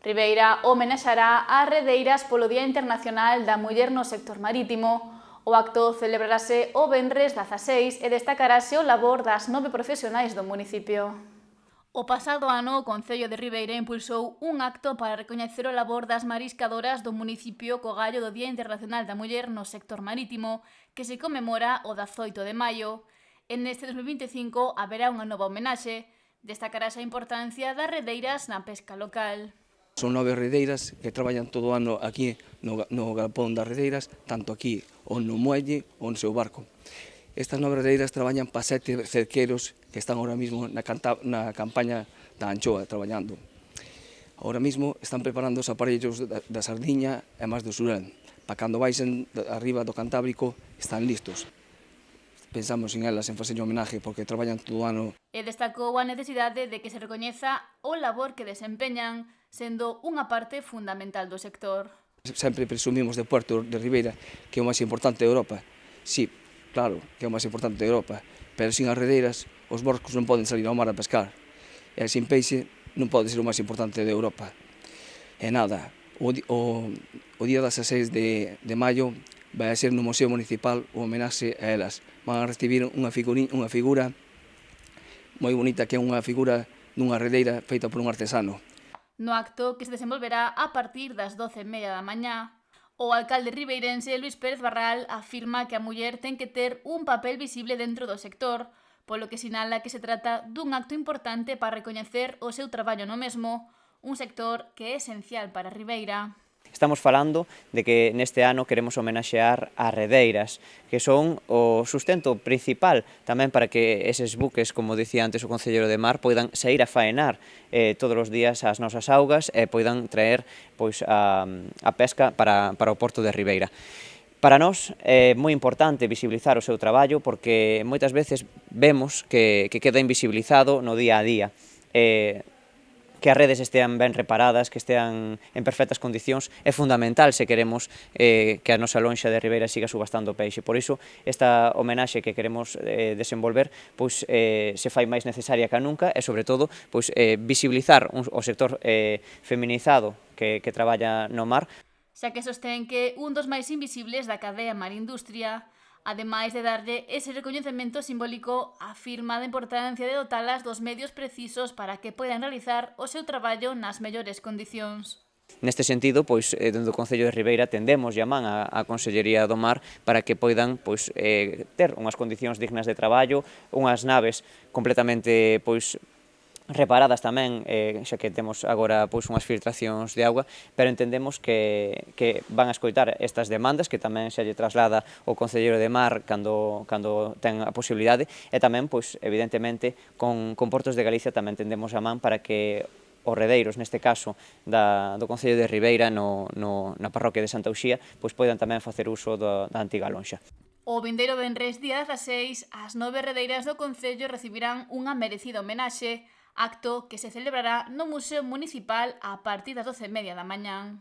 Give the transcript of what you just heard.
Ribeira homenaxará as redeiras polo Día Internacional da Muller no sector marítimo. O acto celebrarase o venres 16 e destacarase o labor das 9 profesionais do municipio. O pasado ano, o Concello de Ribeira impulsou un acto para recoñecer o labor das mariscadoras do municipio co gallo do Día Internacional da Muller no sector marítimo, que se conmemora o 18 de maio. En este 2025 haberá unha nova homenaxe. Destacarase a importancia das redeiras na pesca local. Son 9 redeiras que traballan todo o ano aquí no galpón das redeiras, tanto aquí ou no muelle ou no seu barco. Estas 9 redeiras traballan para 7 cerqueros que están ahora mismo na campaña da anchoa traballando. Ahora mismo están preparando os aparellos da sardiña e máis do surén, para cando baixen arriba do Cantábrico están listos. Pensamos en elas, en facerlle homenaje, porque traballan todo o ano. E destacou a necesidade de que se recoñeza o labor que desempeñan, sendo unha parte fundamental do sector. Sempre presumimos de Puerto de Ribeira, que é o máis importante de Europa. Sí, claro, que é o máis importante de Europa, pero sin as redeiras os barcos non poden salir ao mar a pescar. E sin peixe non pode ser o máis importante de Europa. E nada, o día 16 de maio vai a ser no Museo Municipal o homenaxe a elas. Van a recibir unha figura moi bonita, que é unha figura dunha redeira feita por un artesano. No acto, que se desenvolverá a partir das 12:30 da mañá, o alcalde ribeirense Luís Pérez Barral afirma que a muller ten que ter un papel visible dentro do sector, polo que sinala que se trata dun acto importante para recoñecer o seu traballo no mesmo, un sector que é esencial para Ribeira. Estamos falando de que neste ano queremos homenaxear as redeiras, que son o sustento principal tamén para que eses buques, como dicía antes o Concelleiro de Mar, poidan sair a faenar todos os días ás nosas augas e poidan traer a pesca para o porto de Ribeira. Para nós é moi importante visibilizar o seu traballo porque moitas veces vemos que queda invisibilizado no día a día. Que as redes estean ben reparadas, que estean en perfectas condicións, é fundamental se queremos que a nosa lonxa de Ribeira siga subastando peixe. Por iso, esta homenaxe que queremos desenvolver se fai máis necesaria que nunca e, sobre todo, visibilizar o sector feminizado que traballa no mar. Xa que sostén que un dos máis invisibles da cadea Marindustria, ademais de darlle ese recoñecemento simbólico, afirma a importancia de dotalas dos medios precisos para que poidan realizar o seu traballo nas mellores condicións. Neste sentido, dentro do Concello de Ribeira tendemos a man á Consellería do Mar para que poidan ter unhas condicións dignas de traballo, unhas naves completamente reparadas tamén, xa que temos agora unhas filtracións de auga, pero entendemos que van a escoitar estas demandas, que tamén xa lle traslada o Concelleiro de Mar cando ten a posibilidade, e tamén, evidentemente, con Portos de Galicia tamén tendemos a man para que os redeiros, neste caso, do Concello de Ribeira, na parroquia de Santa Uxía, poidan tamén facer uso da antiga lonxa. O vindeiro venres día 16, as 9 redeiras do Concello recibirán unha merecida homenaxe, acto que se celebrará no Museo Municipal a partir das 12:30 da mañá.